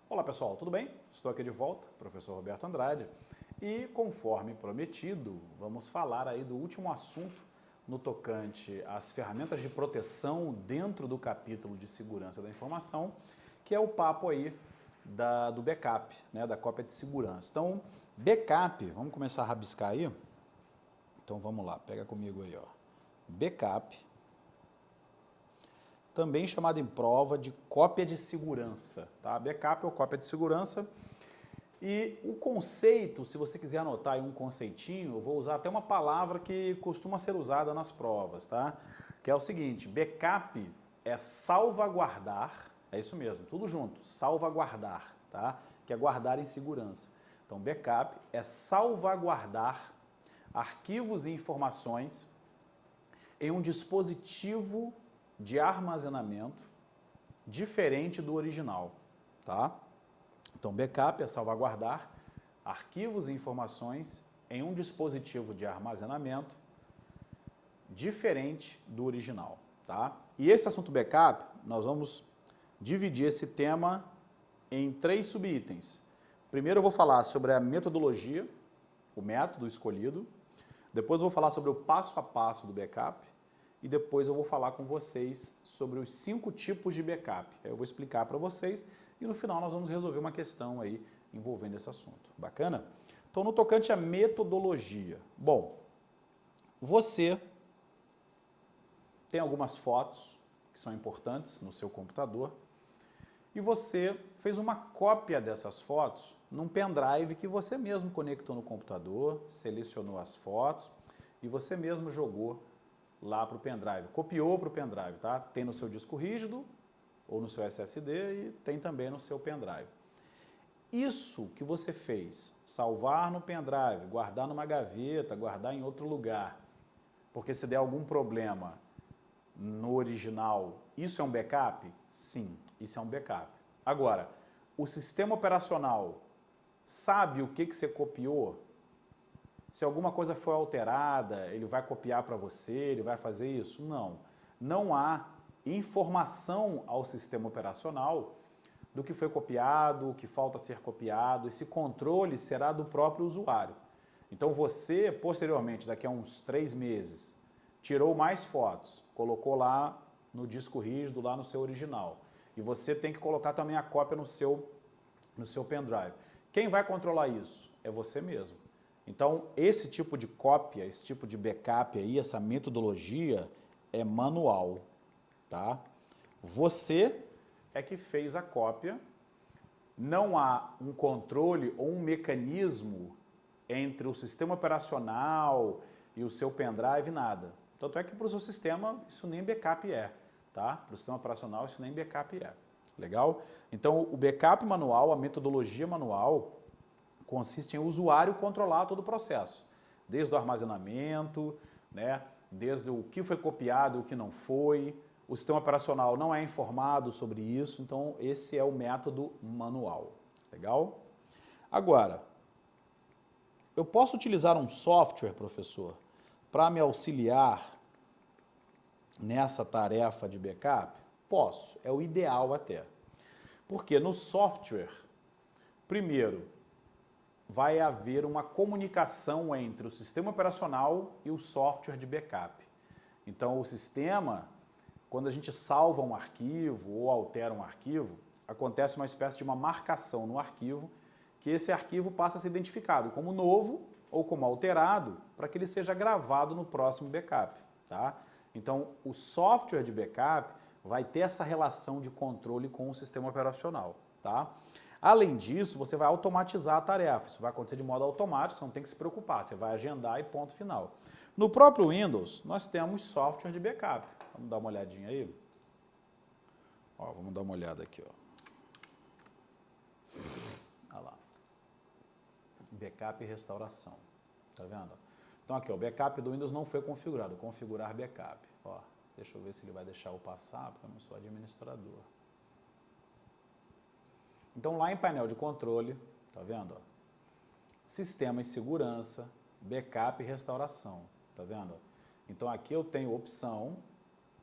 Olá pessoal, tudo bem? Estou aqui de volta, professor Roberto Andrade, e conforme prometido, vamos falar aí do último assunto no tocante às ferramentas de proteção dentro do capítulo de segurança da informação, que é o papo aí do backup, né, da cópia de segurança. Então, backup, vamos começar a rabiscar aí? Então vamos lá, pega comigo aí, ó. Backup, também chamado em prova de cópia de segurança, tá? Backup ou cópia de segurança. E o conceito, se você quiser anotar aí um conceitinho, eu vou usar até uma palavra que costuma ser usada nas provas, tá? Que é o seguinte, backup é salvaguardar, é isso mesmo, tudo junto, salvaguardar, tá? Que é guardar em segurança. Então, backup é salvaguardar arquivos e informações em um dispositivo de armazenamento diferente do original, tá? Então, backup é salvaguardar arquivos e informações em um dispositivo de armazenamento diferente do original, tá? E esse assunto backup, nós vamos dividir esse tema em 3 subitens. Primeiro eu vou falar sobre a metodologia, o método escolhido. Depois eu vou falar sobre o passo a passo do backup. E depois eu vou falar com vocês sobre os 5 tipos de backup. Eu vou explicar para vocês e no final nós vamos resolver uma questão aí envolvendo esse assunto. Bacana? Então, no tocante à metodologia. Bom, você tem algumas fotos que são importantes no seu computador e você fez uma cópia dessas fotos num pendrive que você mesmo conectou no computador, selecionou as fotos e você mesmo jogou lá para o pendrive, copiou para o pendrive, tá? Tem no seu disco rígido ou no seu SSD e tem também no seu pendrive. Isso que você fez, salvar no pendrive, guardar numa gaveta, guardar em outro lugar, porque se der algum problema no original, isso é um backup? Sim, isso é um backup. Agora, o sistema operacional sabe o que você copiou? Se alguma coisa foi alterada, ele vai copiar para você, ele vai fazer isso? Não. Não há informação ao sistema operacional do que foi copiado, o que falta ser copiado. Esse controle será do próprio usuário. Então você, posteriormente, daqui a uns 3 meses, tirou mais fotos, colocou lá no disco rígido, lá no seu original. E você tem que colocar também a cópia no seu pendrive. Quem vai controlar isso? É você mesmo. Então, esse tipo de cópia, esse tipo de backup aí, essa metodologia é manual, tá? Você é que fez a cópia, não há um controle ou um mecanismo entre o sistema operacional e o seu pendrive, nada. Tanto é que para o seu sistema isso nem backup é, tá? Para o sistema operacional isso nem backup é. Legal? Então, o backup manual, a metodologia manual, consiste em o usuário controlar todo o processo, desde o armazenamento, né, desde o que foi copiado e o que não foi. O sistema operacional não é informado sobre isso, então esse é o método manual. Legal? Agora, eu posso utilizar um software, professor, para me auxiliar nessa tarefa de backup? Posso, é o ideal até. Porque no software, primeiro, vai haver uma comunicação entre o sistema operacional e o software de backup. Então, o sistema, quando a gente salva um arquivo ou altera um arquivo, acontece uma espécie de uma marcação no arquivo, que esse arquivo passa a ser identificado como novo ou como alterado, para que ele seja gravado no próximo backup, tá? Então, o software de backup vai ter essa relação de controle com o sistema operacional, tá? Além disso, você vai automatizar a tarefa. Isso vai acontecer de modo automático, você não tem que se preocupar. Você vai agendar e ponto final. No próprio Windows, nós temos software de backup. Vamos dar uma olhadinha aí? Ó, vamos dar uma olhada aqui, ó. Olha lá. Backup e restauração. Tá vendo? Então aqui, ó, o backup do Windows não foi configurado. Configurar backup. Ó, deixa eu ver se ele vai deixar eu passar, porque eu não sou administrador. Então, lá em painel de controle, tá vendo? Ó? Sistema e segurança, backup e restauração, tá vendo? Então, aqui eu tenho opção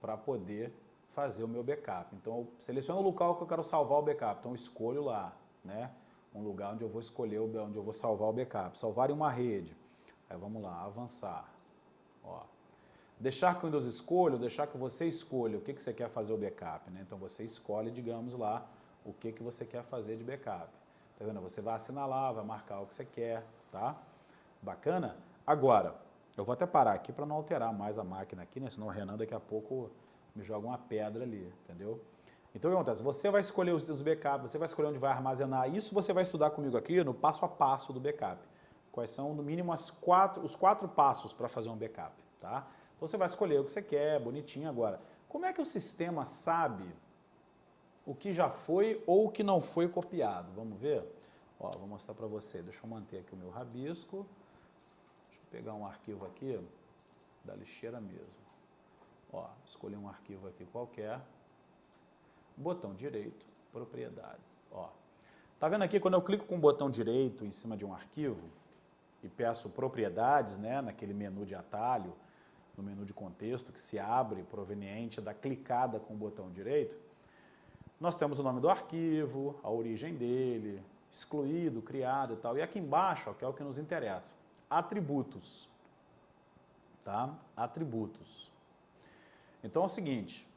para poder fazer o meu backup. Então, eu seleciono o local que eu quero salvar o backup. Então, eu escolho lá. né? Um lugar onde eu vou escolher, onde eu vou salvar o backup. Salvar em uma rede. Aí vamos lá, avançar. Ó. Deixar que o Windows escolha, ou deixar que você escolha o que você quer fazer o backup, né? Então você escolhe, digamos lá, o que você quer fazer de backup. Tá vendo? Você vai assinalar, vai marcar o que você quer, tá? Bacana? Agora, eu vou até parar aqui para não alterar mais a máquina aqui, né? Senão o Renan daqui a pouco me joga uma pedra ali, entendeu? Então o que acontece? Você vai escolher os backups, você vai escolher onde vai armazenar. Isso você vai estudar comigo aqui no passo a passo do backup. Quais são, no mínimo, os quatro passos para fazer um backup, tá? Então você vai escolher o que você quer, bonitinho. Agora, como é que o sistema sabe o que já foi ou o que não foi copiado? Vamos ver? Ó, vou mostrar para você. Deixa eu manter aqui o meu rabisco. Deixa eu pegar um arquivo aqui, da lixeira mesmo. Ó, escolher um arquivo aqui qualquer. Botão direito, propriedades. Ó, tá vendo aqui, quando eu clico com o botão direito em cima de um arquivo e peço propriedades, né, naquele menu de atalho, no menu de contexto que se abre proveniente da clicada com o botão direito, nós temos o nome do arquivo, a origem dele, excluído, criado e tal. E aqui embaixo, ó, que é o que nos interessa, atributos. Tá? Atributos. Então é o seguinte,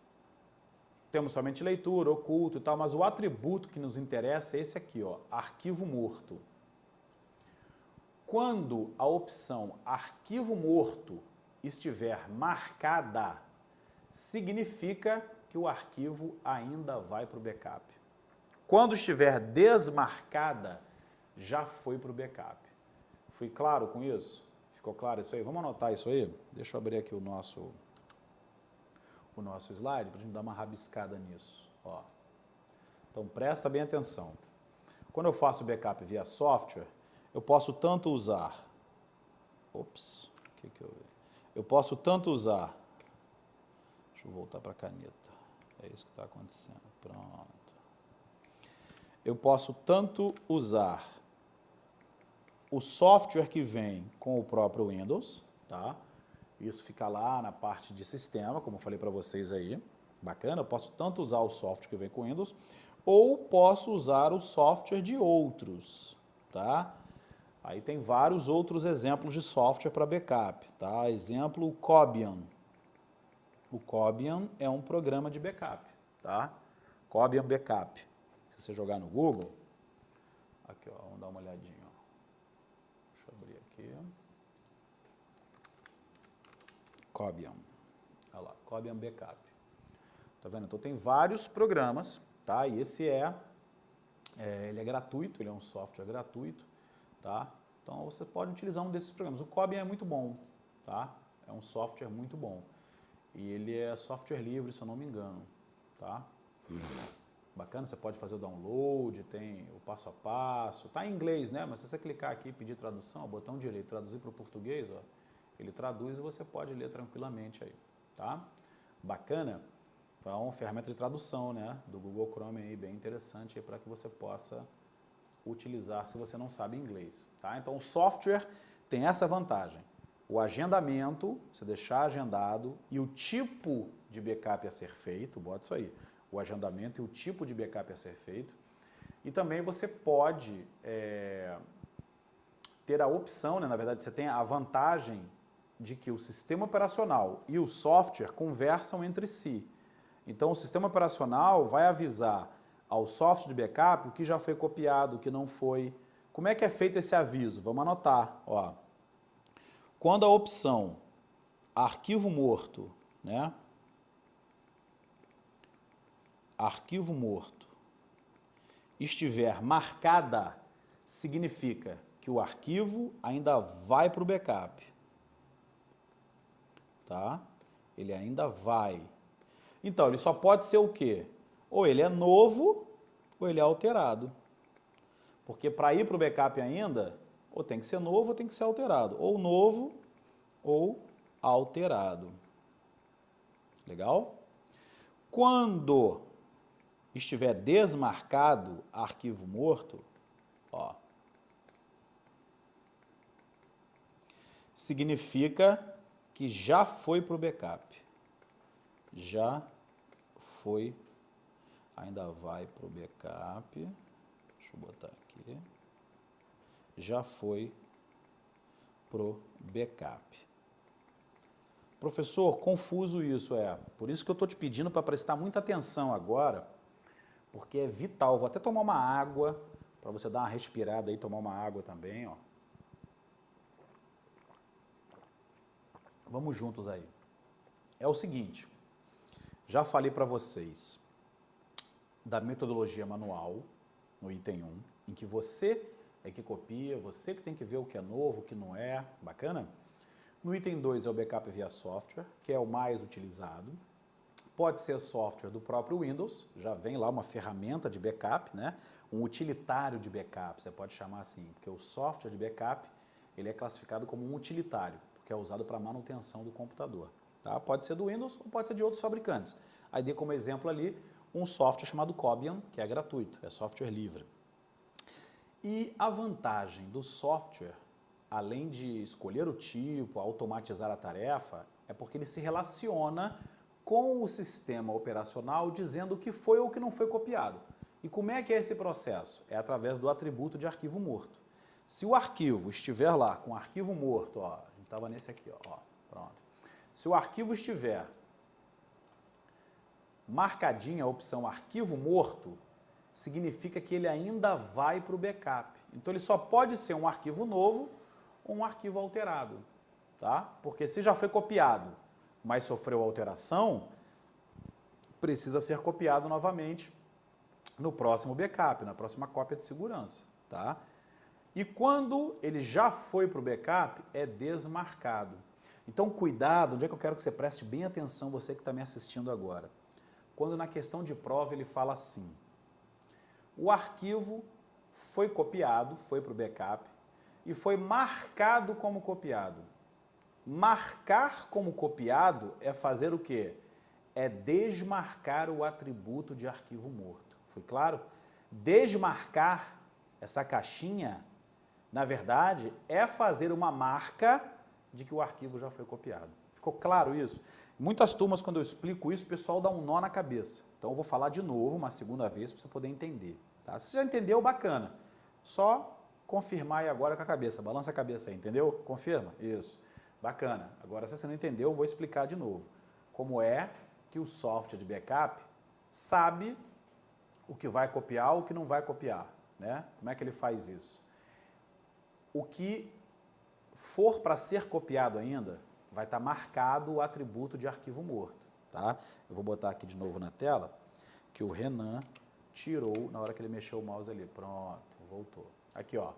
temos somente leitura, oculto e tal, mas o atributo que nos interessa é esse aqui, ó, arquivo morto. Quando a opção arquivo morto estiver marcada, significa que o arquivo ainda vai para o backup. Quando estiver desmarcada, já foi para o backup. Fui claro com isso? Ficou claro isso aí? Vamos anotar isso aí? Deixa eu abrir aqui o nosso slide para a gente dar uma rabiscada nisso. Ó. Então presta bem atenção. Quando eu faço backup via software, eu posso tanto usar... Ops, o que eu vi? Eu posso tanto usar... Deixa eu voltar para a caneta. É isso que está acontecendo. Pronto. Eu posso tanto usar o software que vem com o próprio Windows, tá? Isso fica lá na parte de sistema, como eu falei para vocês aí. Bacana? Eu posso tanto usar o software que vem com o Windows, ou posso usar o software de outros, tá? Aí tem vários outros exemplos de software para backup, tá? Exemplo, o Cobian. O Cobian é um programa de backup, tá? Cobian Backup. Se você jogar no Google, aqui, ó, vamos dar uma olhadinha, ó. Deixa eu abrir aqui. Cobian. Olha lá, Cobian Backup. Tá vendo? Então tem vários programas, tá? E esse ele é gratuito, ele é um software gratuito, tá? Então você pode utilizar um desses programas. O Cobian é muito bom, tá? É um software muito bom. E ele é software livre, se eu não me engano, tá? Bacana, você pode fazer o download, tem o passo a passo, tá em inglês, né? Mas se você clicar aqui e pedir tradução, ó, botão direito, traduzir para o português, ó, ele traduz e você pode ler tranquilamente aí, tá? Bacana? É uma ferramenta de tradução, né? Do Google Chrome aí, bem interessante para que você possa utilizar se você não sabe inglês, tá? Então o software tem essa vantagem. O agendamento, você deixar agendado e o tipo de backup a ser feito, bota isso aí, o agendamento e o tipo de backup a ser feito. E também você pode ter a opção, né? Na verdade você tem a vantagem de que o sistema operacional e o software conversam entre si. Então o sistema operacional vai avisar ao software de backup o que já foi copiado, o que não foi. Como é que é feito esse aviso? Vamos anotar, ó. Quando a opção arquivo morto, né? Arquivo morto estiver marcada, significa que o arquivo ainda vai para o backup. Tá? Ele ainda vai. Então, ele só pode ser o quê? Ou ele é novo, ou ele é alterado. Porque para ir para o backup ainda, ou tem que ser novo, ou tem que ser alterado. Ou novo, ou alterado. Legal? Quando estiver desmarcado arquivo morto, ó, significa que já foi para o backup. Já foi, ainda vai para o backup. Deixa eu botar aqui, já foi pro backup. Professor, confuso isso, por isso que eu estou te pedindo para prestar muita atenção agora, porque é vital. Vou até tomar uma água, para você dar uma respirada aí, tomar uma água também, ó. Vamos juntos aí. É o seguinte, já falei para vocês da metodologia manual, no item 1, em que você é que copia, você que tem que ver o que é novo, o que não é, bacana? No item 2 é o backup via software, que é o mais utilizado. Pode ser software do próprio Windows, já vem lá uma ferramenta de backup, né? Um utilitário de backup, você pode chamar assim, porque o software de backup ele é classificado como um utilitário, porque é usado para manutenção do computador. Tá? Pode ser do Windows ou pode ser de outros fabricantes. Aí dei como exemplo ali um software chamado Cobian, que é gratuito, é software livre. E a vantagem do software, além de escolher o tipo, automatizar a tarefa, é porque ele se relaciona com o sistema operacional dizendo o que foi ou o que não foi copiado. E como é que é esse processo? É através do atributo de arquivo morto. Se o arquivo estiver lá com arquivo morto, ó, a gente estava nesse aqui, ó, pronto. Se o arquivo estiver marcadinha a opção arquivo morto, significa que ele ainda vai para o backup. Então ele só pode ser um arquivo novo ou um arquivo alterado, tá? Porque se já foi copiado, mas sofreu alteração, precisa ser copiado novamente no próximo backup, na próxima cópia de segurança, tá? E quando ele já foi para o backup, é desmarcado. Então cuidado, onde é que eu quero que você preste bem atenção, você que está me assistindo agora. Quando na questão de prova ele fala assim, o arquivo foi copiado, foi para o backup e foi marcado como copiado. Marcar como copiado é fazer o quê? É desmarcar o atributo de arquivo morto. Foi claro? Desmarcar essa caixinha, na verdade, é fazer uma marca de que o arquivo já foi copiado. Ficou claro isso? Muitas turmas, quando eu explico isso, o pessoal dá um nó na cabeça. Então eu vou falar de novo, uma segunda vez, para você poder entender. Tá? Se você já entendeu, bacana. Só confirmar aí agora com a cabeça. Balança a cabeça aí, entendeu? Confirma? Isso. Bacana. Agora, se você não entendeu, eu vou explicar de novo. Como é que o software de backup sabe o que vai copiar, o que não vai copiar, né? Como é que ele faz isso? O que for para ser copiado ainda, vai estar marcado o atributo de arquivo morto, tá? Eu vou botar aqui de novo na tela, que o Renan tirou na hora que ele mexeu o mouse ali. Pronto, voltou. Aqui, ó.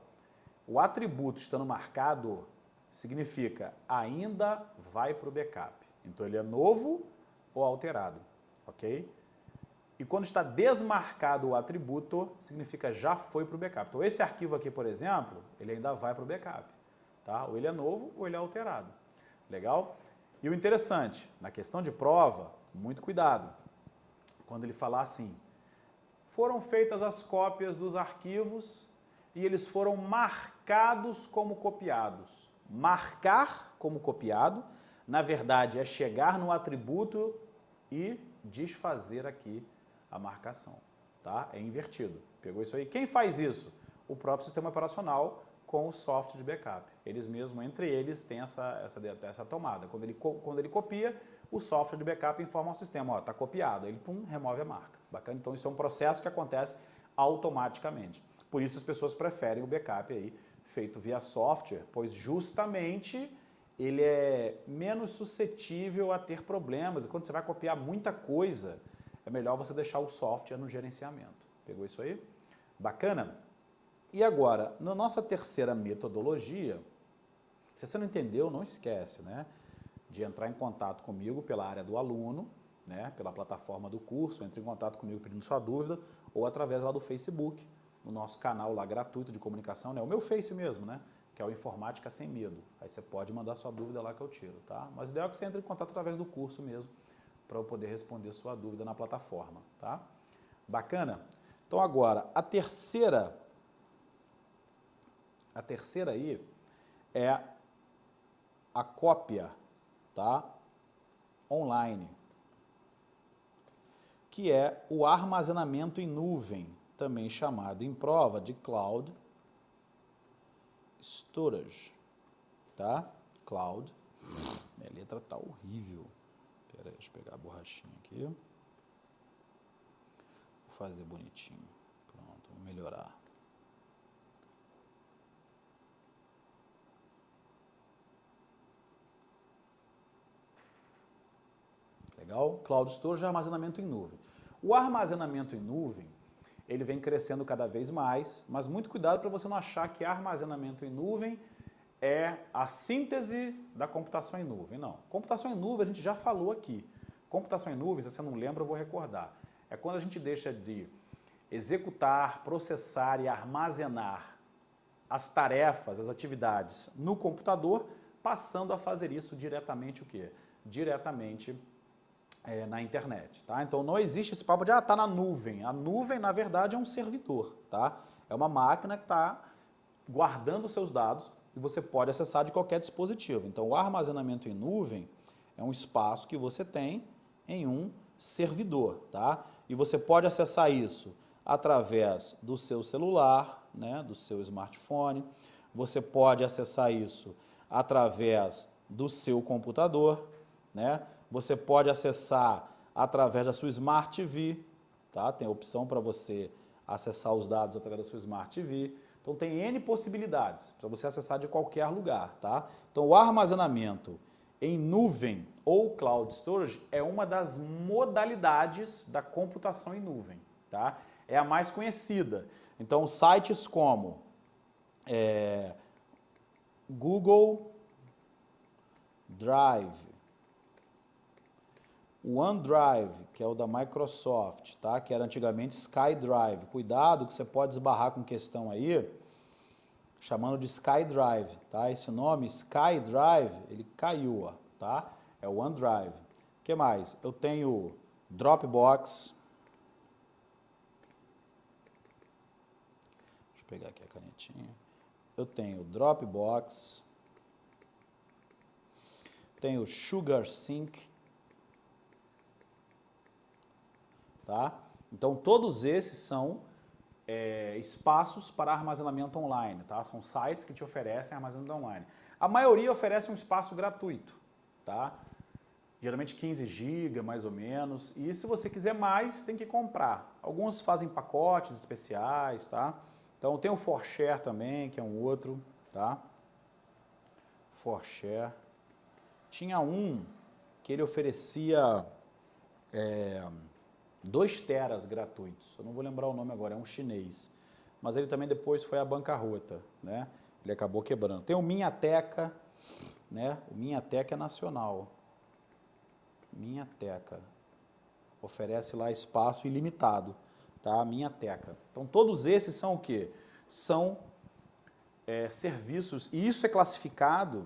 O atributo estando marcado significa ainda vai para o backup. Então ele é novo ou alterado, ok? E quando está desmarcado o atributo, significa já foi para o backup. Então esse arquivo aqui, por exemplo, ele ainda vai para o backup. Tá? Ou ele é novo ou ele é alterado. Legal? E o interessante, na questão de prova, muito cuidado. Quando ele falar assim, foram feitas as cópias dos arquivos e eles foram marcados como copiados. Marcar como copiado, na verdade, é chegar no atributo e desfazer aqui a marcação. Tá? É invertido. Pegou isso aí? Quem faz isso? O próprio sistema operacional com o software de backup. Eles mesmos, entre eles, têm essa tomada. Quando ele copia, o software de backup informa ao sistema, ó, está copiado. Ele, pum, remove a marca. Bacana? Então, isso é um processo que acontece automaticamente. Por isso, as pessoas preferem o backup aí, feito via software, pois justamente ele é menos suscetível a ter problemas. E quando você vai copiar muita coisa, é melhor você deixar o software no gerenciamento. Pegou isso aí? Bacana? E agora, na nossa terceira metodologia, se você não entendeu, não esquece, né, de entrar em contato comigo pela área do aluno, né, pela plataforma do curso, entre em contato comigo pedindo sua dúvida, ou através lá do Facebook, no nosso canal lá gratuito de comunicação, né, o meu Face mesmo, né, que é o Informática Sem Medo. Aí você pode mandar sua dúvida lá que eu tiro, tá? Mas o ideal é que você entre em contato através do curso mesmo, para eu poder responder sua dúvida na plataforma, tá? Bacana? Então agora, a terceira aí é a cópia, tá? Online, que é o armazenamento em nuvem, também chamado em prova de Cloud Storage, tá? Cloud. Minha letra tá horrível. Espera aí, deixa eu pegar a borrachinha aqui. Vou fazer bonitinho. Pronto, vou melhorar. Legal? Cloud Storage é armazenamento em nuvem. O armazenamento em nuvem, ele vem crescendo cada vez mais, mas muito cuidado para você não achar que armazenamento em nuvem é a síntese da computação em nuvem. Não. Computação em nuvem a gente já falou aqui. Computação em nuvem, se você não lembra, eu vou recordar. É quando a gente deixa de executar, processar e armazenar as tarefas, as atividades no computador, passando a fazer isso diretamente o quê? Diretamente na internet, tá? Então não existe esse papo de, tá na nuvem. A nuvem, na verdade, é um servidor, tá? É uma máquina que está guardando os seus dados e você pode acessar de qualquer dispositivo. Então o armazenamento em nuvem é um espaço que você tem em um servidor, tá? E você pode acessar isso através do seu celular, né, do seu smartphone. Você pode acessar isso através do seu computador, né? Você pode acessar através da sua Smart TV, tá? Tem a opção para você acessar os dados através da sua Smart TV. Então tem N possibilidades para você acessar de qualquer lugar, tá? Então o armazenamento em nuvem ou Cloud Storage é uma das modalidades da computação em nuvem, tá? É a mais conhecida. Então sites como Google Drive, o OneDrive, que é o da Microsoft, tá? Que era antigamente SkyDrive. Cuidado que você pode esbarrar com questão aí, chamando de SkyDrive, tá? Esse nome, SkyDrive, ele caiu, ó, tá? É o OneDrive. O que mais? Eu tenho Dropbox. Deixa eu pegar aqui a canetinha. Eu tenho Dropbox. Tenho SugarSync. Tá? Então, todos esses são espaços para armazenamento online, tá? São sites que te oferecem armazenamento online. A maioria oferece um espaço gratuito, tá? Geralmente 15 GB, mais ou menos. E se você quiser mais, tem que comprar. Alguns fazem pacotes especiais, tá? Então, tem o ForShare também, que é um outro, tá? ForShare. Tinha um que ele oferecia 2 teras gratuitos, eu não vou lembrar o nome agora, é um chinês, mas ele também depois foi à bancarrota, né? Ele acabou quebrando. Tem o Minhateca, né? O Minhateca é nacional. Minhateca oferece lá espaço ilimitado, tá? Minhateca. Então todos esses são o quê? São serviços, e isso é classificado,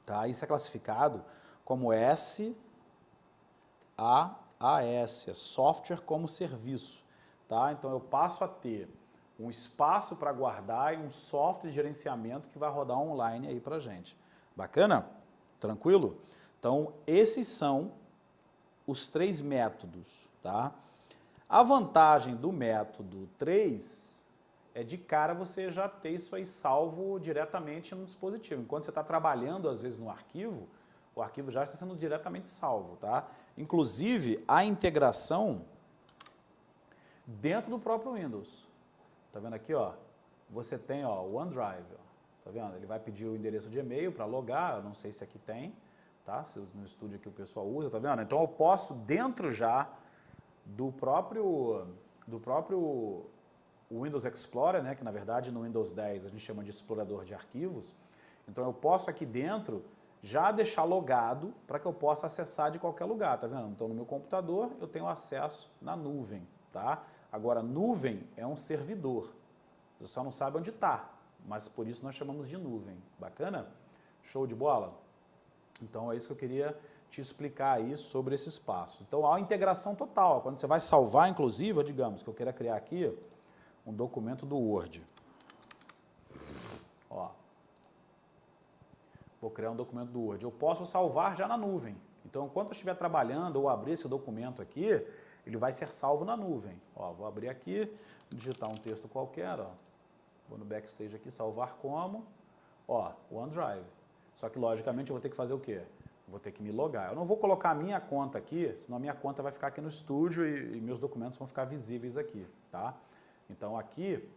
tá? Isso é classificado como SaaS, é software como serviço, tá? Então eu passo a ter um espaço para guardar e um software de gerenciamento que vai rodar online aí pra gente. Bacana? Tranquilo? Então esses são os 3 métodos, tá? A vantagem do método 3 é de cara você já ter isso aí salvo diretamente no dispositivo. Enquanto você está trabalhando às vezes no arquivo, o arquivo já está sendo diretamente salvo, tá? Inclusive, a integração dentro do próprio Windows. Tá vendo aqui, ó? Você tem, ó, o OneDrive, ó. Tá vendo? Ele vai pedir o endereço de e-mail para logar, eu não sei se aqui tem, tá? Se no estúdio aqui o pessoal usa, tá vendo? Então eu posso, dentro já do próprio Windows Explorer, né? Que na verdade no Windows 10 a gente chama de explorador de arquivos. Então eu posso aqui dentro já deixar logado para que eu possa acessar de qualquer lugar, tá vendo? Então no meu computador eu tenho acesso na nuvem, tá? Agora, nuvem é um servidor, você só não sabe onde está, mas por isso nós chamamos de nuvem. Bacana? Show de bola? Então é isso que eu queria te explicar aí sobre esse espaço. Então há uma integração total, quando você vai salvar, inclusive, digamos que eu queira criar aqui um documento do Word. Ó. Vou criar um documento do Word. Eu posso salvar já na nuvem. Então, enquanto eu estiver trabalhando ou abrir esse documento aqui, ele vai ser salvo na nuvem. Ó, vou abrir aqui, digitar um texto qualquer, ó. Vou no Backstage aqui, salvar como, ó, OneDrive. Só que, logicamente, eu vou ter que fazer o quê? Vou ter que me logar. Eu não vou colocar a minha conta aqui, senão a minha conta vai ficar aqui no estúdio e meus documentos vão ficar visíveis aqui, tá? Então, aqui,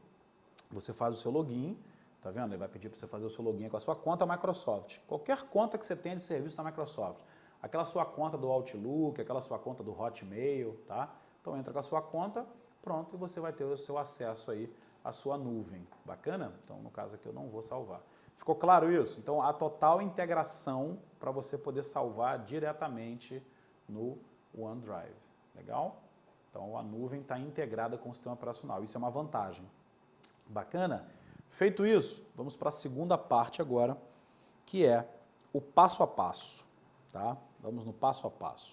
você faz o seu login, tá vendo? Ele vai pedir para você fazer o seu login com a sua conta Microsoft. Qualquer conta que você tenha de serviço na Microsoft. Aquela sua conta do Outlook, aquela sua conta do Hotmail, tá? Então entra com a sua conta, pronto, e você vai ter o seu acesso aí à sua nuvem. Bacana? Então, no caso aqui, eu não vou salvar. Ficou claro isso? Então, a total integração para você poder salvar diretamente no OneDrive. Legal? Então, a nuvem está integrada com o sistema operacional. Isso é uma vantagem. Bacana? Feito isso, vamos para a segunda parte agora, que é o passo a passo. Tá? Vamos no passo a passo.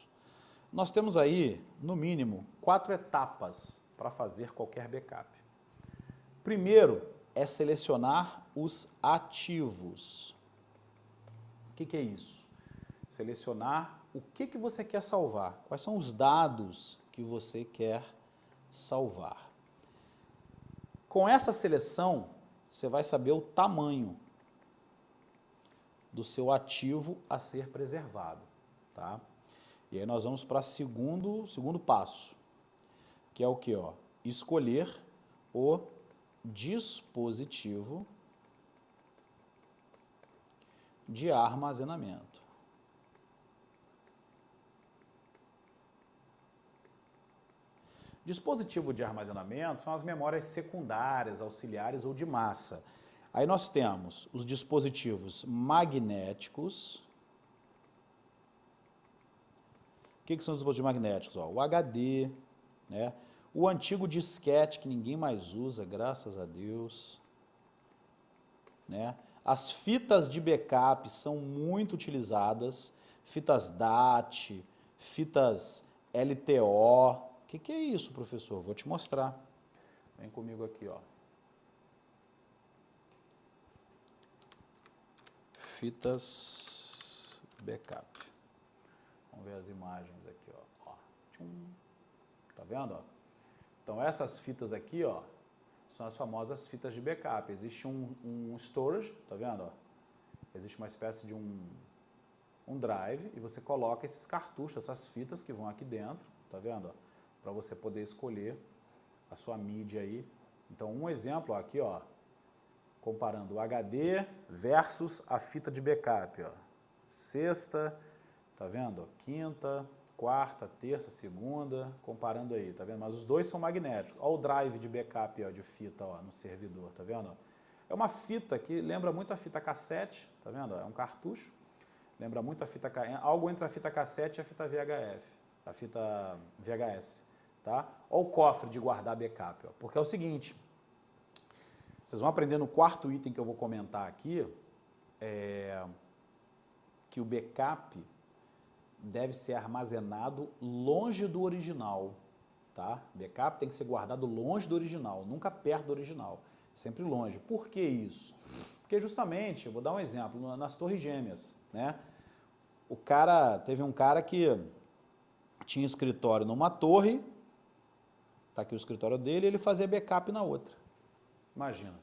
Nós temos aí, no mínimo, 4 etapas para fazer qualquer backup. Primeiro é selecionar os ativos. O que é isso? Selecionar o que você quer salvar, quais são os dados que você quer salvar. Com essa seleção, você vai saber o tamanho do seu ativo a ser preservado, tá? E aí nós vamos para o segundo passo, que é o que? Ó, escolher o dispositivo de armazenamento. Dispositivo de armazenamento são as memórias secundárias, auxiliares ou de massa. Aí nós temos os dispositivos magnéticos. O que são os dispositivos magnéticos? Ó, o HD, né? O antigo disquete que ninguém mais usa, graças a Deus. Né? As fitas de backup são muito utilizadas, fitas DAT, fitas LTO. O que é isso, professor? Vou te mostrar. Vem comigo aqui, ó. Fitas backup. Vamos ver as imagens aqui, ó. Tá vendo, ó? Então, essas fitas aqui, ó, são as famosas fitas de backup. Existe um storage, tá vendo, ó? Existe uma espécie de um drive e você coloca esses cartuchos, essas fitas que vão aqui dentro, tá vendo, ó? Para você poder escolher a sua mídia aí. Então, um exemplo ó, aqui, ó, comparando o HD versus a fita de backup, ó. Sexta, tá vendo? Ó, quinta, quarta, terça, segunda, comparando aí, tá vendo? Mas os dois são magnéticos. Olha o drive de backup, ó, de fita, ó, no servidor, tá vendo? É uma fita que lembra muito a fita cassete, tá vendo? É um cartucho. Lembra muito a fita, algo entre a fita cassete e a fita VHF, a fita VHS, tá? Olha o cofre de guardar backup, ó, porque é o seguinte, vocês vão aprender no quarto item que eu vou comentar aqui, que o backup deve ser armazenado longe do original, tá? Backup tem que ser guardado longe do original, nunca perto do original, sempre longe. Por que isso? Porque justamente, eu vou dar um exemplo, nas Torres Gêmeas, né? Teve um cara que tinha escritório numa torre, tá aqui o escritório dele, e ele fazia backup na outra. Imagina,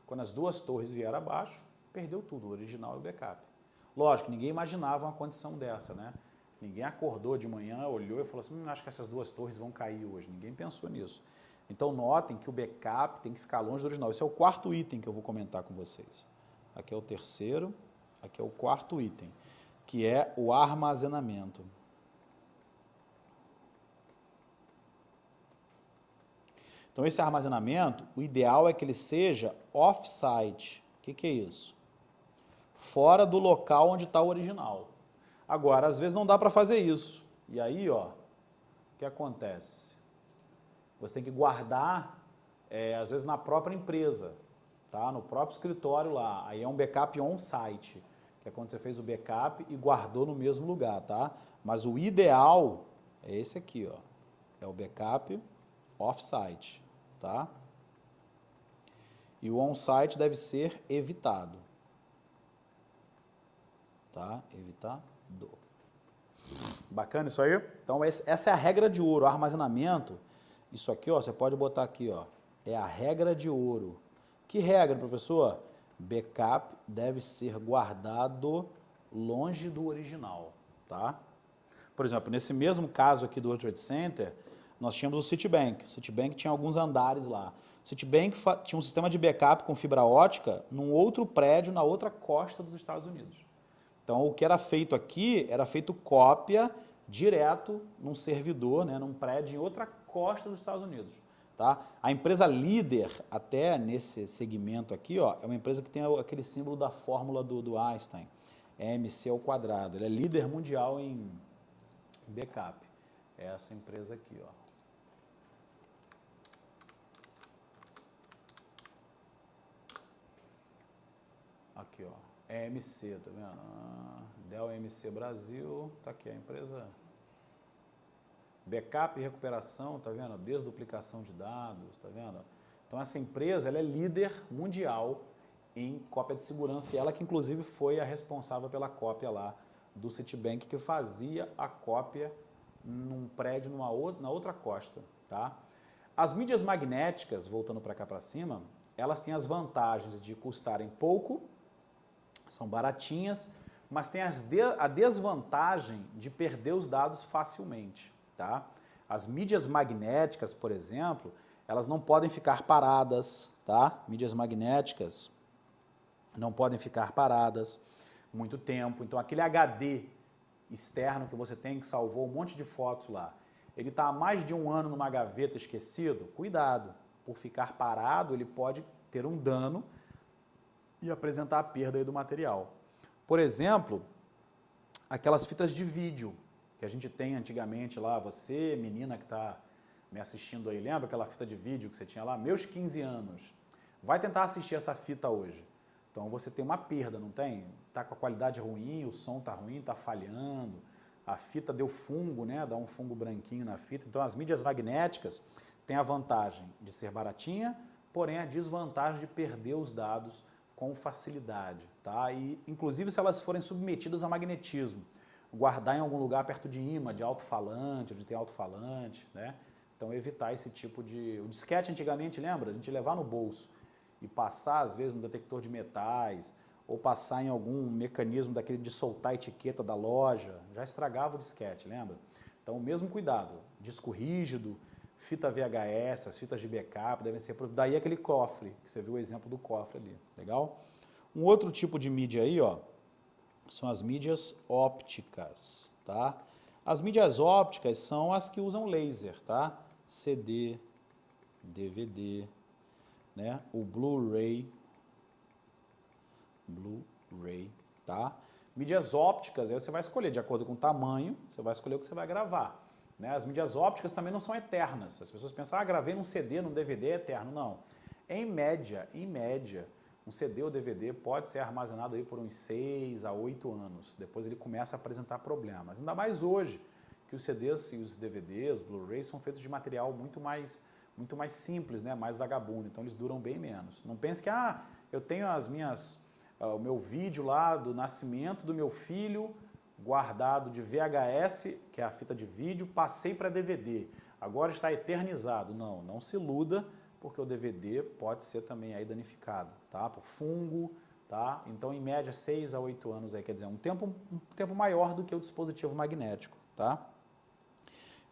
quando as duas torres vieram abaixo, perdeu tudo, o original e o backup. Lógico, ninguém imaginava uma condição dessa, né? Ninguém acordou de manhã, olhou e falou assim, acho que essas duas torres vão cair hoje. Ninguém pensou nisso. Então, notem que o backup tem que ficar longe do original. Esse é o quarto item que eu vou comentar com vocês. Aqui é o terceiro, aqui é o quarto item, que é o armazenamento. Então, esse armazenamento, o ideal é que ele seja off-site. O que é isso? Fora do local onde está o original. Agora, às vezes não dá para fazer isso. E aí, ó, o que acontece? Você tem que guardar, às vezes, na própria empresa, tá? No próprio escritório lá. Aí é um backup on-site, que é quando você fez o backup e guardou no mesmo lugar, tá? Mas o ideal é esse aqui, ó. É o backup off-site, tá? E o on-site deve ser evitado. Tá? Evitado. Bacana isso aí? Então, essa é a regra de ouro, armazenamento. Isso aqui, ó, você pode botar aqui, ó, é a regra de ouro. Que regra, professor? Backup deve ser guardado longe do original, tá? Por exemplo, nesse mesmo caso aqui do World Trade Center, nós tínhamos o Citibank. O Citibank tinha alguns andares lá. O Citibank tinha um sistema de backup com fibra ótica num outro prédio, na outra costa dos Estados Unidos. Então, o que era feito aqui, era feito cópia direto num servidor, né, num prédio em outra costa dos Estados Unidos. Tá? A empresa líder, até nesse segmento aqui, ó, é uma empresa que tem aquele símbolo da fórmula do Einstein, MC². Ele é líder mundial em backup. É essa empresa aqui, ó. Aqui, ó. EMC, tá vendo? Dell EMC Brasil, tá aqui a empresa. Backup e recuperação, tá vendo? Desduplicação de dados, tá vendo? Então essa empresa, ela é líder mundial em cópia de segurança e ela que inclusive foi a responsável pela cópia lá do Citibank, que fazia a cópia num prédio na outra costa, tá? As mídias magnéticas, voltando para cá para cima, elas têm as vantagens de custarem pouco, são baratinhas, mas tem a desvantagem de perder os dados facilmente, tá? As mídias magnéticas, por exemplo, elas não podem ficar paradas, tá? Mídias magnéticas não podem ficar paradas muito tempo. Então, aquele HD externo que você tem, que salvou um monte de fotos lá, ele está há mais de um ano numa gaveta esquecido, cuidado, por ficar parado, ele pode ter um dano e apresentar a perda aí do material. Por exemplo, aquelas fitas de vídeo que a gente tem antigamente lá, você, menina que está me assistindo aí, lembra aquela fita de vídeo que você tinha lá? Meus 15 anos. Vai tentar assistir essa fita hoje. Então você tem uma perda, não tem? Está com a qualidade ruim, o som está ruim, está falhando, a fita deu fungo, né? Dá um fungo branquinho na fita. Então as mídias magnéticas têm a vantagem de ser baratinha, porém a desvantagem de perder os dados com facilidade, tá? E inclusive se elas forem submetidas a magnetismo, guardar em algum lugar perto de imã, de alto-falante, onde tem alto-falante, né? Então evitar esse tipo de... O disquete antigamente, lembra? A gente levar no bolso e passar às vezes no detector de metais, ou passar em algum mecanismo daquele de soltar a etiqueta da loja, já estragava o disquete, lembra? Então o mesmo cuidado, disco rígido, fita VHS, as fitas de backup devem ser... Daí aquele cofre, que você viu o exemplo do cofre ali, legal? Um outro tipo de mídia aí, ó, são as mídias ópticas, tá? As mídias ópticas são as que usam laser, tá? CD, DVD, né? O Blu-ray, tá? Mídias ópticas, aí você vai escolher de acordo com o tamanho, você vai escolher o que você vai gravar. Né? As mídias ópticas também não são eternas. As pessoas pensam, ah, gravei num CD, num DVD, é eterno. Não. Em média, um CD ou DVD pode ser armazenado aí por uns 6 a 8 anos. Depois ele começa a apresentar problemas. Ainda mais hoje, que os CDs e os DVDs, Blu-rays, são feitos de material muito mais simples, né? Mais vagabundo. Então eles duram bem menos. Não pense que, ah, eu tenho o meu vídeo lá do nascimento do meu filho guardado de VHS, que é a fita de vídeo, passei para DVD. Agora está eternizado. Não, não se iluda, porque o DVD pode ser também aí danificado, tá? Por fungo, tá? Então, em média, 6 a 8 anos aí, quer dizer, um tempo maior do que o dispositivo magnético, tá?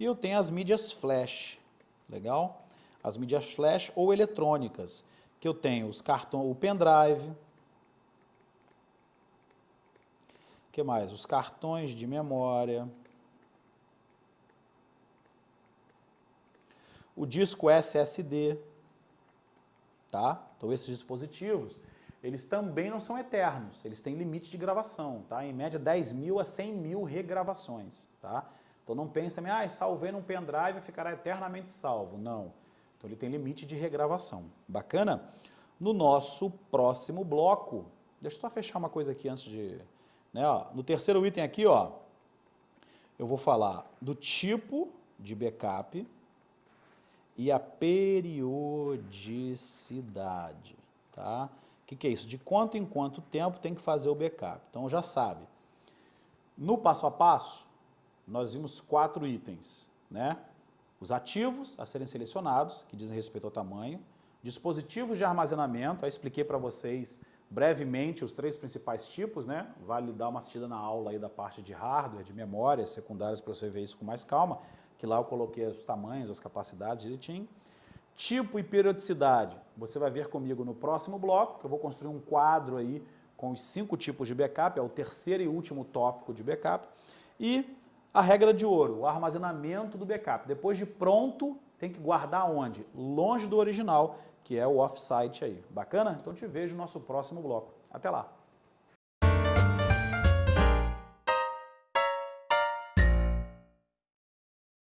E eu tenho as mídias flash, legal? As mídias flash ou eletrônicas, que eu tenho os cartões, o pendrive, o que mais? Os cartões de memória, o disco SSD, tá? Então esses dispositivos, eles também não são eternos, eles têm limite de gravação, tá? Em média 10 mil a 100 mil regravações, tá? Então não pense também, ah, salvei num pendrive e ficará eternamente salvo, não. Então ele tem limite de regravação, bacana? No nosso próximo bloco, deixa eu só fechar uma coisa aqui antes de... Né, ó, no terceiro item aqui, ó, eu vou falar do tipo de backup e a periodicidade, tá? O que é isso? De quanto em quanto tempo tem que fazer o backup. Então já sabe. No passo a passo, nós vimos 4 itens, né? Os ativos a serem selecionados, que dizem respeito ao tamanho, dispositivos de armazenamento, aí expliquei para vocês brevemente os 3 principais tipos, né? Vale dar uma assistida na aula aí da parte de hardware, de memória, secundárias, para você ver isso com mais calma, que lá eu coloquei os tamanhos, as capacidades direitinho. Tipo e periodicidade, você vai ver comigo no próximo bloco, que eu vou construir um quadro aí com os 5 tipos de backup, é o terceiro e último tópico de backup. E a regra de ouro, o armazenamento do backup. Depois de pronto, tem que guardar onde? Longe do original, que é o off-site aí. Bacana? Então te vejo no nosso próximo bloco. Até lá!